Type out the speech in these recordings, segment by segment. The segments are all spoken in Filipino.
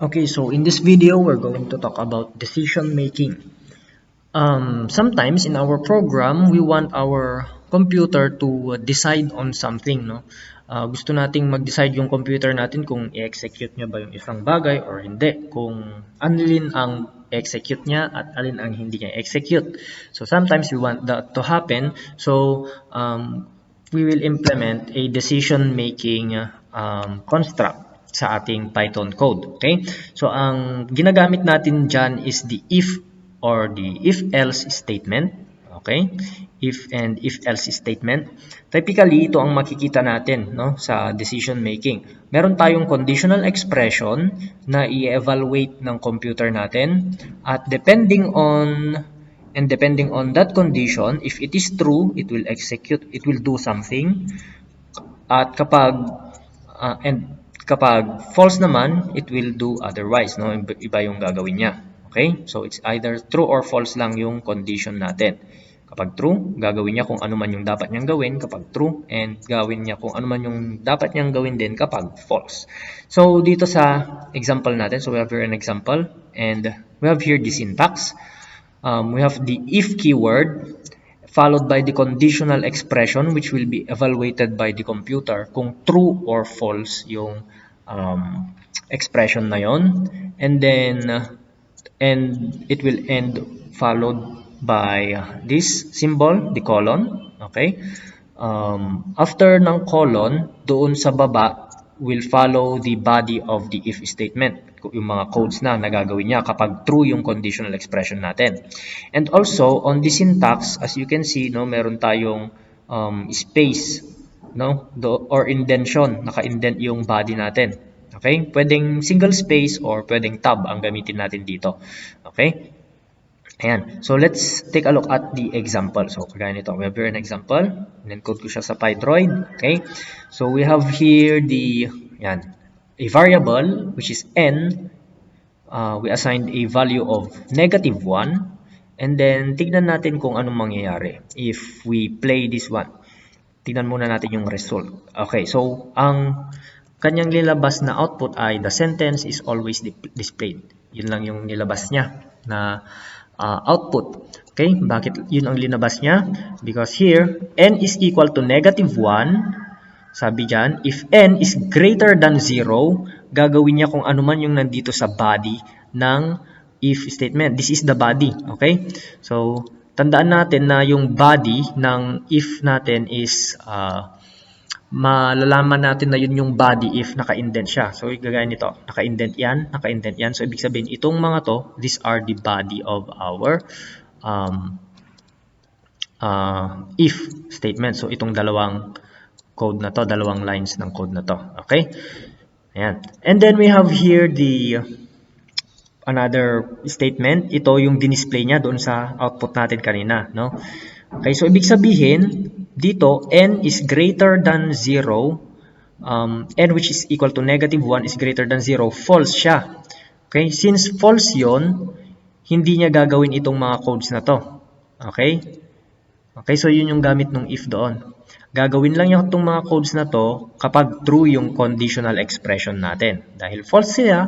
Okay, so in this video, we're going to talk about decision making. Sometimes in our program, we want our computer to decide on something, no? Gusto nating mag-decide yung computer natin kung i-execute niya ba yung isang bagay or hindi, kung alin ang execute niya at alin ang hindi niya execute. So sometimes we want that to happen. So we will implement a decision making construct sa ating Python code. Okay? So ang ginagamit natin dyan is the if or the if-else statement. Okay? If and if-else statement. Typically, ito ang makikita natin, no, sa decision making. Meron tayong conditional expression na i-evaluate ng computer natin at depending on that condition, if it is true, it will execute, it will do something. At kapag false naman, it will do otherwise, no? Iba yung gagawin niya. Okay? So it's either true or false lang yung condition natin. Kapag true, gagawin niya kung ano man yung dapat niyang gawin kapag true, and gawin niya kung ano man yung dapat niyang gawin din kapag false. So dito sa example natin, so we have here an example and we have here the syntax. We have the if keyword followed by the conditional expression which will be evaluated by the computer kung true or false yung expression na yon, and then and it will end followed by this symbol, the colon. Okay, after ng colon, doon sa baba will follow the body of the if statement, yung mga codes na nagagawin niya kapag true yung conditional expression natin. And also on the syntax, as you can see, no, meron tayong space, no, or indentation, naka-indent yung body natin. Okay? Pwedeng single space or pwedeng tab ang gamitin natin dito. Okay? Ayan. So let's take a look at the example. So kagaya nito, we have here an example. And then code ko siya sa Python. Okay? So we have here a variable which is n. We assigned a value of -1. And then tignan natin kung anong mangyayari if we play this one. Tignan muna natin yung result. Okay, so ang kanyang nilabas na output ay the sentence is always displayed. Yun lang yung nilabas niya na output. Okay, bakit yun ang linabas niya? Because here, n is equal to -1. Sabi dyan, if n is greater than 0, gagawin niya kung ano man yung nandito sa body ng if statement. This is the body. Okay, so tandaan natin na yung body ng if natin is malalaman natin na yun yung body if naka-indent siya. So, gagaya nito. Naka-indent yan, naka-indent yan. So, ibig sabihin, itong mga to, these are the body of our if statement. So, itong dalawang code na to, dalawang lines ng code na to. Okay? Ayan. And then, we have here the another statement. Ito yung dinisplay niya doon sa output natin kanina. No? Okay, so ibig sabihin, dito, n is greater than 0, n which is equal to -1 is greater than 0, false siya. Okay, since false yon, hindi niya gagawin itong mga codes na to. Okay? Okay, so yun yung gamit ng if doon. Gagawin lang niya itong mga codes na to kapag true yung conditional expression natin. Dahil false sila,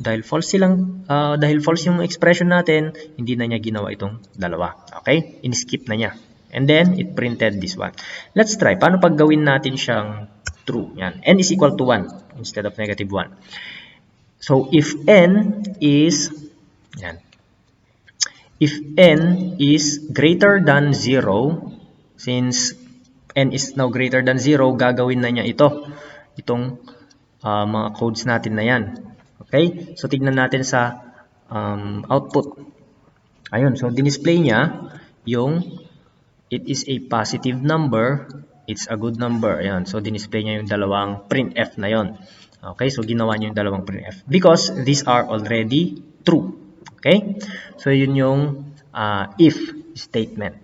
dahil false yung expression natin, hindi na niya ginawa itong dalawa. Okay? In-skip na niya. And then, it printed this one. Let's try. Paano pag gawin natin siyang true? Yan. N is equal to 1 instead of -1. So, if n is greater than 0, since n is now greater than 0, gagawin na niya ito. Itong mga codes natin na yan. Okay? So, tignan natin sa output. Ayun. So, dinisplay niya yung it is a positive number, it's a good number. Ayan. So, dinisplay niya yung dalawang printf na yon. Okay? So, ginawa niya yung dalawang printf. Because these are already true. Okay? So, yun yung if statement.